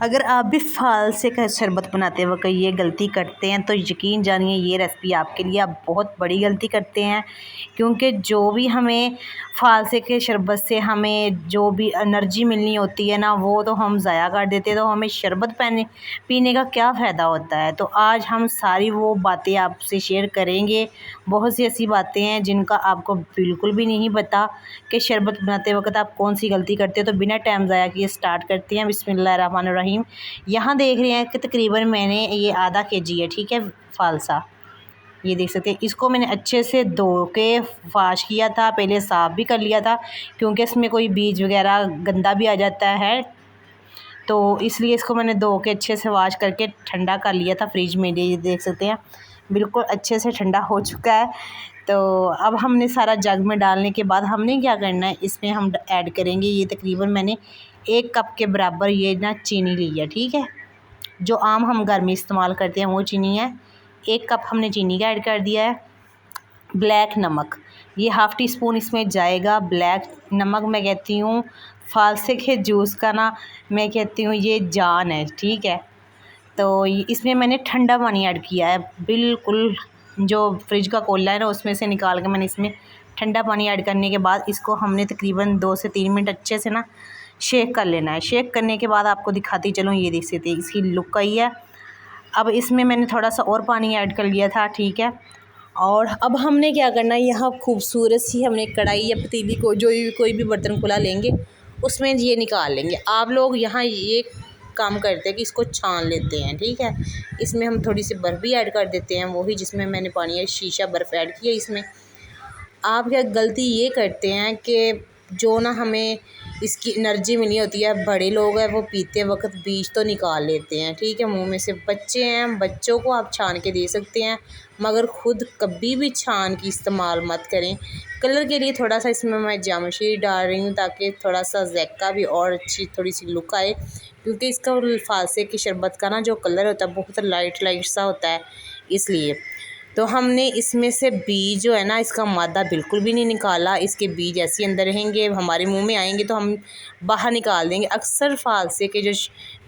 अगर आप भी फ़ालसे का शरबत बनाते वक्त ये गलती करते हैं तो यकीन जानिए ये रेसिपी आपके लिए आप बहुत बड़ी गलती करते हैं, क्योंकि जो भी हमें फ़ालसे के शरबत से हमें जो भी एनर्जी मिलनी होती है ना, वो तो हम ज़ाया कर देते हैं। तो हमें शरबत पीने का क्या फ़ायदा होता है। तो आज हम सारी वो बातें आपसे शेयर करेंगे। बहुत सी ऐसी बातें हैं जिनका आपको बिल्कुल भी नहीं पता कि शरबत बनाते वक्त आप कौन सी गलती करते हो। तो बिना टाइम ज़ाया किए स्टार्ट करते हैं। बिस्मिल्लाहिर्रहमानिर्रहीम। यहाँ देख रहे हैं कि तकरीबन मैंने ये आधा केजी है, ठीक है, फ़ालसा। ये देख सकते हैं, इसको मैंने अच्छे से धो के वाश किया था, पहले साफ़ भी कर लिया था क्योंकि इसमें कोई बीज वगैरह गंदा भी आ जाता है। तो इसलिए इसको मैंने धो के अच्छे से वाश करके ठंडा कर लिया था फ्रिज में। ये देख सकते हैं बिल्कुल अच्छे से ठंडा हो चुका है। तो अब हमने सारा जग में डालने के बाद हमने क्या करना है, इसमें हम ऐड करेंगे, ये तकरीबन मैंने 1 कप के बराबर ये ना चीनी ली है, ठीक है। जो आम हम घर में इस्तेमाल करते हैं वो चीनी है। 1 कप हमने चीनी का ऐड कर दिया है। ब्लैक नमक, ये हाफ़ टी स्पून इसमें जाएगा। ब्लैक नमक मैं कहती हूँ फ़ालसे के जूस का ना, मैं कहती हूँ ये जान है, ठीक है। तो इसमें मैंने ठंडा पानी ऐड किया है, बिल्कुल जो फ्रिज का कोला है ना उसमें से निकाल के मैंने इसमें ठंडा पानी ऐड करने के बाद इसको हमने तकरीबन 2 से 3 मिनट अच्छे से ना शेक कर लेना है। शेक करने के बाद आपको दिखाती चलूँ, ये देख सकते हैं इसकी लुक आई है। अब इसमें मैंने थोड़ा सा और पानी ऐड कर लिया था, ठीक है। और अब हमने क्या करना है, यहाँ खूबसूरत सी हमने कढ़ाई या पतीली को जो कोई भी बर्तन खुला लेंगे उसमें ये निकाल लेंगे। आप लोग यहाँ ये काम करते हैं कि इसको छान लेते हैं, ठीक है। इसमें हम थोड़ी सी बर्फ़ भी ऐड कर देते हैं, वही जिसमें मैंने पानी या शीशा बर्फ़ ऐड किया। इसमें आप क्या गलती ये करते हैं कि जो ना हमें इसकी एनर्जी मिली होती है, बड़े लोग हैं वो पीते वक्त बीज तो निकाल लेते हैं, ठीक है, मुंह में से। बच्चे हैं, बच्चों को आप छान के दे सकते हैं, मगर ख़ुद कभी भी छान की इस्तेमाल मत करें। कलर के लिए थोड़ा सा इसमें मैं जामशरी डाल रही हूँ ताकि थोड़ा सा ज़ैक़ा भी और अच्छी थोड़ी सी लुक आए, क्योंकि इसका फ़ालसे की शरबत का ना जो कलर होता है बहुत लाइट लाइट सा होता है, इसलिए। तो हमने इसमें से बीज जो है ना, इसका मादा बिल्कुल भी नहीं निकाला। इसके बीज ऐसे अंदर रहेंगे, हमारे मुंह में आएंगे तो हम बाहर निकाल देंगे। अक्सर फ़ालसे के जो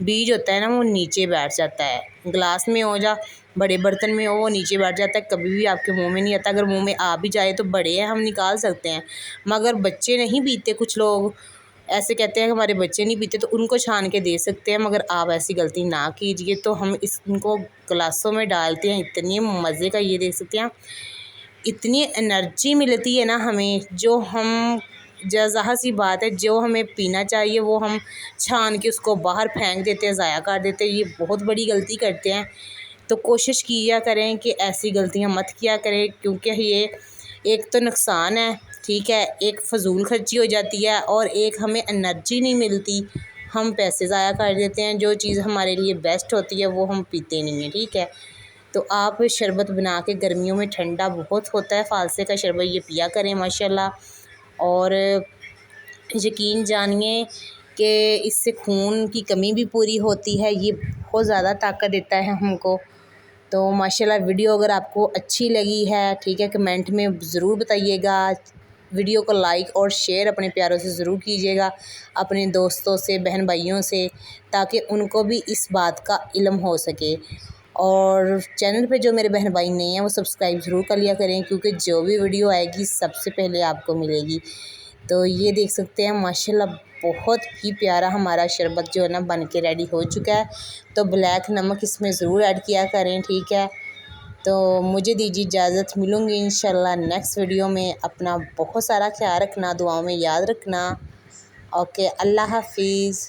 बीज होता है ना वो नीचे बैठ जाता है, गिलास में हो जा बड़े बर्तन में हो वो नीचे बैठ जाता है, कभी भी आपके मुंह में नहीं आता। अगर मुंह में आ भी जाए तो बड़े हैं, हम निकाल सकते हैं, मगर बच्चे नहीं पीते। कुछ लोग ऐसे कहते हैं कि हमारे बच्चे नहीं पीते, तो उनको छान के दे सकते हैं, मगर आप ऐसी गलती ना कीजिए। तो हम इनको गिलासों में डालते हैं, इतनी मज़े का ये देख सकते हैं, इतनी एनर्जी मिलती है ना हमें, जो हम ज़ाहिर सी बात है जो हमें पीना चाहिए वो हम छान के उसको बाहर फेंक देते हैं, ज़ाया कर देते हैं। ये बहुत बड़ी गलती करते हैं। तो कोशिश किया करें कि ऐसी गलतियाँ मत किया करें, क्योंकि ये एक तो नुकसान है, ठीक है, एक फ़जूल खर्ची हो जाती है, और एक हमें एनर्जी नहीं मिलती, हम पैसे ज़ाया कर देते हैं। जो चीज़ हमारे लिए बेस्ट होती है वो हम पीते नहीं हैं, ठीक है। तो आप शरबत बना के, गर्मियों में ठंडा बहुत होता है फ़ालसे का शरबत, ये पिया करें माशाल्लाह। और यकीन जानिए कि इससे खून की कमी भी पूरी होती है, ये बहुत ज़्यादा ताकत देता है हमको। तो माशाल्लाह वीडियो अगर आपको अच्छी लगी है, ठीक है, कमेंट में ज़रूर बताइएगा। वीडियो को लाइक और शेयर अपने प्यारों से ज़रूर कीजिएगा, अपने दोस्तों से, बहन भाइयों से, ताकि उनको भी इस बात का इल्म हो सके। और चैनल पे जो मेरे बहन भाई नए हैं वो सब्सक्राइब ज़रूर कर लिया करें, क्योंकि जो भी वीडियो आएगी सबसे पहले आपको मिलेगी। तो ये देख सकते हैं माशाल्लाह बहुत ही प्यारा हमारा शरबत जो है ना बन के रेडी हो चुका है। तो ब्लैक नमक इसमें ज़रूर ऐड किया करें, ठीक है। तो मुझे दीजिए इजाज़त, मिलूँगी इंशाल्लाह नेक्स्ट वीडियो में। अपना बहुत सारा ख्याल रखना, दुआओं में याद रखना। ओके, अल्लाह हाफिज़।